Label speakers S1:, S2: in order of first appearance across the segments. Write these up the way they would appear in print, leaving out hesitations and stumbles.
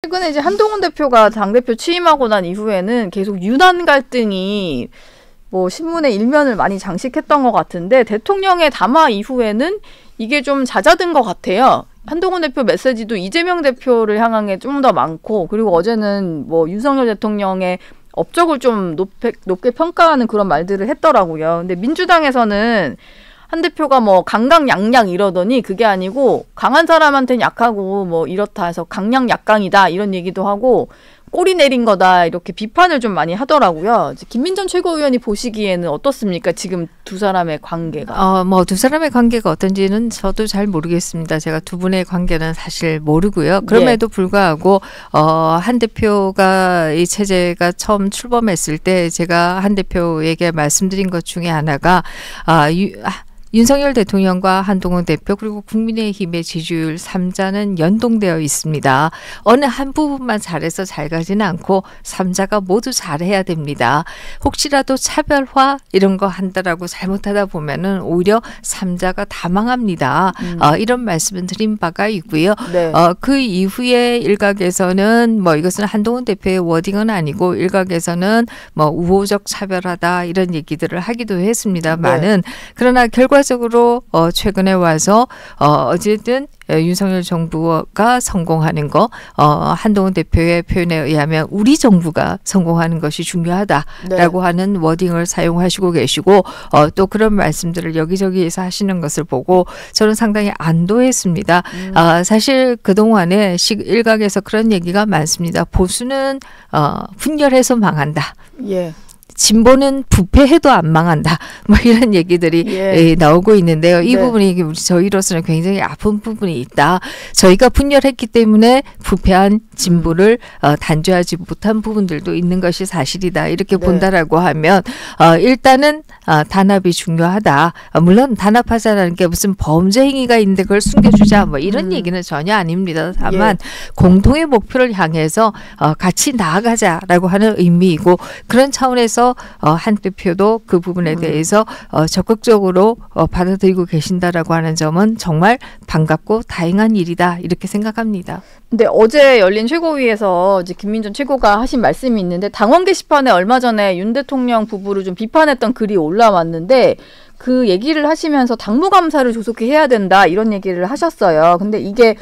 S1: 최근에 이제 한동훈 대표가 당대표 취임하고 난 이후에는 계속 유난 갈등이 뭐 신문의 일면을 많이 장식했던 것 같은데 대통령의 담화 이후에는 이게 좀 잦아든 것 같아요. 한동훈 대표 메시지도 이재명 대표를 향한 게 좀 더 많고, 그리고 어제는 뭐 윤석열 대통령의 업적을 좀 높게 평가하는 그런 말들을 했더라고요. 근데 민주당에서는 한 대표가 뭐 강강약약 이러더니 그게 아니고 강한 사람한테는 약하고 뭐 이렇다 해서 강약약강이다 이런 얘기도 하고 꼬리 내린 거다 이렇게 비판을 좀 많이 하더라고요. 김민전 최고위원이 보시기에는 어떻습니까? 지금 두 사람의 관계가.
S2: 뭐 두 사람의 관계가 어떤지는 저도 잘 모르겠습니다. 제가 두 분의 관계는 사실 모르고요. 그럼에도 불구하고 한 대표가 이 체제가 처음 출범했을 때 제가 한 대표에게 말씀드린 것 중에 하나가 윤석열 대통령과 한동훈 대표 그리고 국민의힘의 지지율 3자는 연동되어 있습니다. 어느 한 부분만 잘해서 잘 가지는 않고 3자가 모두 잘해야 됩니다. 혹시라도 차별화 이런 거 한다라고 잘못하다 보면은 오히려 3자가 다 망합니다. 이런 말씀을 드린 바가 있고요.
S1: 네.
S2: 그 이후에 일각에서는 뭐 이것은 한동훈 대표의 워딩은 아니고 일각에서는 뭐 우호적 차별하다 이런 얘기들을 하기도 했습니다만은
S1: 네.
S2: 그러나 결과적으로 최근에 와서 어쨌든 윤석열 정부가 성공하는 거 한동훈 대표의 표현에 의하면 우리 정부가 성공하는 것이 중요하다라고 하는 워딩을 사용하시고 계시고 또 그런 말씀들을 여기저기에서 하시는 것을 보고 저는 상당히 안도했습니다. 사실 그동안에 일각에서 그런 얘기가 많습니다. 보수는 분열해서 망한다.
S1: 예.
S2: 진보는 부패해도 안 망한다. 뭐 이런 얘기들이 나오고 있는데요. 이 부분이 저희로서는 굉장히 아픈 부분이 있다. 저희가 분열했기 때문에 부패한 진보를 단죄하지 못한 부분들도 있는 것이 사실이다. 이렇게 본다라고 하면 일단은 단합이 중요하다. 물론 단합하자라는 게 무슨 범죄 행위가 있는데 그걸 숨겨주자 뭐 이런 얘기는 전혀 아닙니다. 다만 공통의 목표를 향해서 같이 나아가자라고 하는 의미이고 그런 차원에서 한 대표도 그 부분에 대해서 적극적으로 받아들이고 계신다라고 하는 점은 정말 반갑고 다행한 일이다 이렇게 생각합니다.
S1: 근데 어제 열린 최고위에서 이제 김민전 최고가 하신 말씀이 있는데 당원 게시판에 얼마 전에 윤 대통령 부부를 좀 비판했던 글이 올라왔는데 그 얘기를 하시면서 당무감사를 조속히 해야 된다 이런 얘기를 하셨어요. 근데 이게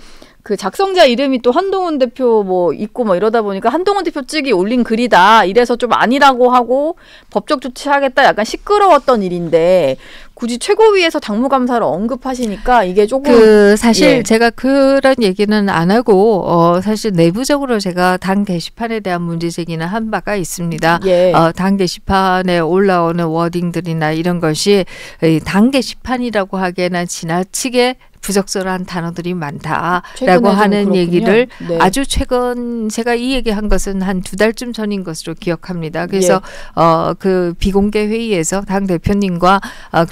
S1: 그 작성자 이름이 또 한동훈 대표 뭐 있고 뭐 이러다 보니까 한동훈 대표 측이 올린 글이다. 이래서 좀 아니라고 하고 법적 조치하겠다. 약간 시끄러웠던 일인데 굳이 최고위에서 당무감사를 언급하시니까 이게 조금
S2: 사실 제가 그런 얘기는 안 하고 사실 내부적으로 제가 당 게시판에 대한 문제 제기는 한 바가 있습니다. 당 게시판에 올라오는 워딩들이나 이런 것이 당 게시판이라고 하기에는 지나치게 부적절한 단어들이 많다라고 하는 얘기를 아주 최근 제가 이 얘기한 것은 한 2달쯤 전인 것으로 기억합니다. 그래서 그 비공개 회의에서 당 대표님과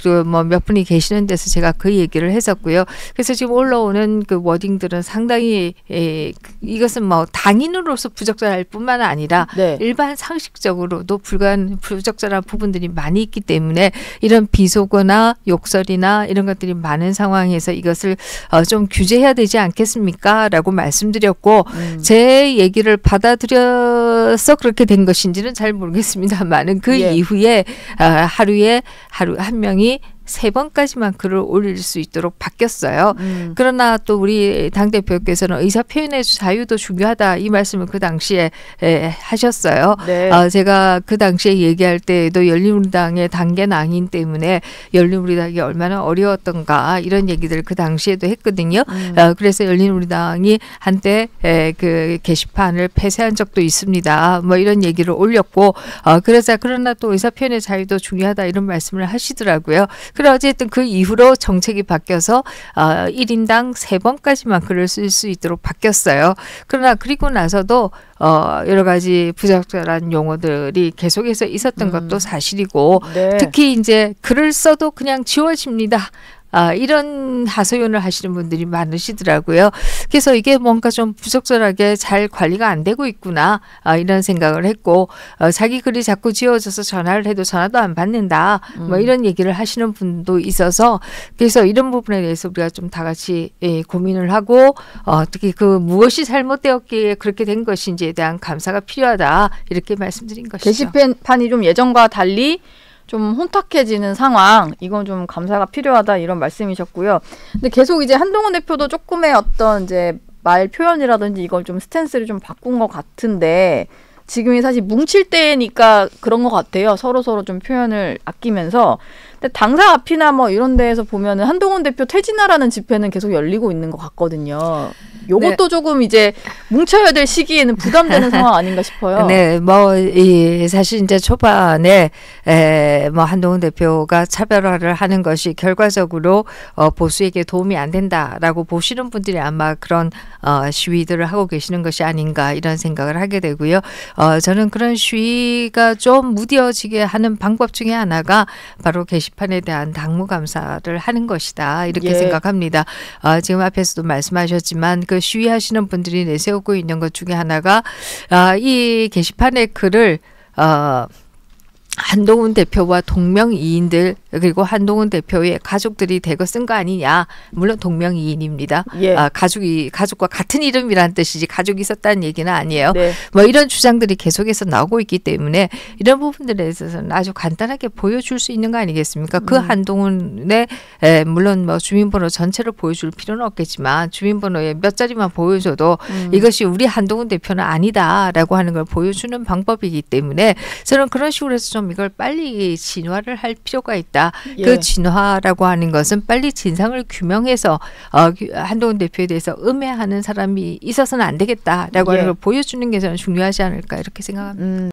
S2: 그리고 뭐 몇 분이 계시는 데서 제가 그 얘기를 했었고요. 그래서 지금 올라오는 그 워딩들은 상당히 이것은 뭐 당인으로서 부적절할 뿐만 아니라 일반 상식적으로도 부적절한 부분들이 많이 있기 때문에 이런 비속어나 욕설이나 이런 것들이 많은 상황에서 이것을 좀 규제해야 되지 않겠습니까? 라고 말씀드렸고 제 얘기를 받아들여서 그렇게 된 것인지는 잘 모르겠습니다만은 그 이후에 하루에 한 명이 3번까지만 글을 올릴 수 있도록 바뀌었어요. 그러나 또 우리 당대표께서는 의사표현의 자유도 중요하다 이 말씀을 그 당시에 하셨어요. 제가 그 당시에 얘기할 때에도 열린우리당의 단계낭인 때문에 열린우리당이 얼마나 어려웠던가 이런 얘기들 그 당시에도 했거든요. 그래서 열린우리당이 한때 그 게시판을 폐쇄한 적도 있습니다. 뭐 이런 얘기를 올렸고 그러나 또 의사표현의 자유도 중요하다 이런 말씀을 하시더라고요. 그래 어쨌든 그 이후로 정책이 바뀌어서 1인당 3번까지만 글을 쓸 수 있도록 바뀌었어요. 그러나 그리고 나서도 여러 가지 부적절한 용어들이 계속해서 있었던 것도 사실이고 특히 이제 글을 써도 그냥 지워집니다. 이런 하소연을 하시는 분들이 많으시더라고요. 그래서 이게 뭔가 좀 부적절하게 잘 관리가 안 되고 있구나 이런 생각을 했고 자기 글이 자꾸 지워져서 전화를 해도 전화도 안 받는다 뭐 이런 얘기를 하시는 분도 있어서 그래서 이런 부분에 대해서 우리가 좀 다 같이 고민을 하고 어떻게 그 무엇이 잘못되었기에 그렇게 된 것인지에 대한 감사가 필요하다 이렇게 말씀드린 것이죠.
S1: 게시판이 좀 예전과 달리 좀 혼탁해지는 상황, 이건 좀 감사가 필요하다 이런 말씀이셨고요. 근데 계속 이제 한동훈 대표도 조금의 어떤 이제 말 표현이라든지 이걸 좀 스탠스를 좀 바꾼 것 같은데 지금이 사실 뭉칠 때니까 그런 것 같아요. 서로 좀 표현을 아끼면서. 근데 당사 앞이나 뭐 이런 데에서 보면은 한동훈 대표 퇴진하라는 집회는 계속 열리고 있는 것 같거든요. 요것도 네. 조금 이제 뭉쳐야 될 시기에는 부담되는 상황 아닌가 싶어요.
S2: 네, 사실 이제 초반에 뭐 한동훈 대표가 차별화를 하는 것이 결과적으로 보수에게 도움이 안 된다라고 보시는 분들이 아마 그런 시위들을 하고 계시는 것이 아닌가 이런 생각을 하게 되고요. 저는 그런 시위가 좀 무뎌지게 하는 방법 중에 하나가 바로 게시판에 대한 당무 감사를 하는 것이다 이렇게 생각합니다. 지금 앞에서도 말씀하셨지만 그 시위하시는 분들이 내세우고 있는 것 중에 하나가 이 게시판의 글을 한동훈 대표와 동명이인들 그리고 한동훈 대표의 가족들이 대거 쓴 거 아니냐. 물론 동명이인입니다. 가족과 같은 이름이란 뜻이지 가족이 썼다는 얘기는 아니에요. 네. 뭐 이런 주장들이 계속해서 나오고 있기 때문에 이런 부분들에 있어서는 아주 간단하게 보여줄 수 있는 거 아니겠습니까? 그 한동훈의 물론 뭐 주민번호 전체를 보여줄 필요는 없겠지만 주민번호의 몇 자리만 보여줘도 이것이 우리 한동훈 대표는 아니다라고 하는 걸 보여주는 방법이기 때문에 저는 그런 식으로 해서 좀 이걸 빨리 진화를 할 필요가 있다. 그 진화라고 하는 것은 빨리 진상을 규명해서 한동훈 대표에 대해서 음해하는 사람이 있어서는 안 되겠다라고 하는 걸 보여주는 게 저는 중요하지 않을까 이렇게 생각합니다.